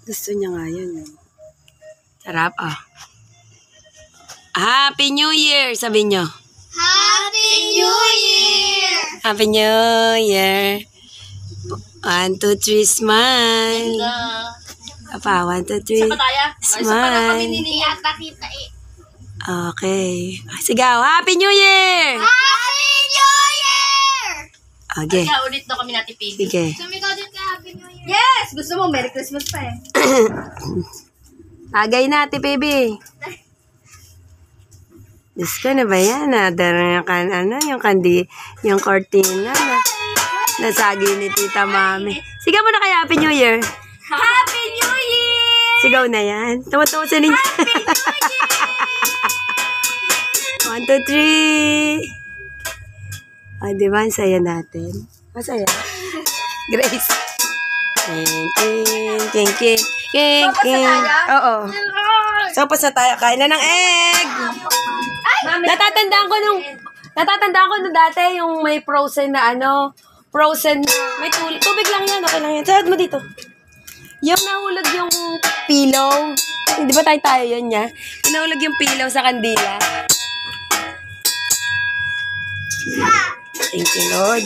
Gusto niya nga yan. Sarap, ah. Happy New Year, sabi niyo. Happy New Year! Happy New Year. 1, 2, 3, smile. Apa, 1, 2, 3, smile. Ipakita eh. Okay. Sigaw, Happy New Year! Happy New Year! Okay. Kaya ulit na kami natipid. Sige. Sumigaw din ka Happy New Year. Yes! Gusto mo, Merry Christmas pa eh. Tagay na, Ate Baby. Diyos ko na ba yan? Yung cortina na nasagi ni Tita Mami. Sigaw mo na kaya Happy New Year. Happy New Year! Sigaw na yan. Tumutuwa sa ninyo. 1, 2, 3. O, diba? Ang saya natin. Masaya. Grace. King. Oo. Sopas na tayo. Kain na ng egg. Natatandaan ko nung dati yung may frozen na may tubig lang yan, okay lang yan. Sarad mo dito. Yung nahulog yung pillow. Di ba tayo yun niya? Yung nahulog yung pillow sa kandila. Thank you, Lord.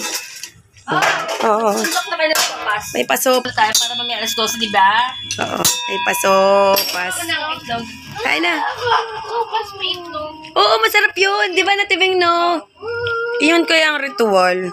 Oo. Sundok na kayo ng papas. May pasopas. Tayo para mamaya alas 12, di ba? Oo. May pasopas. Itlog. Kain na. Papas may itlog. Oo, masarap yun. Di ba natibing, no? Iyon ko yung ritual.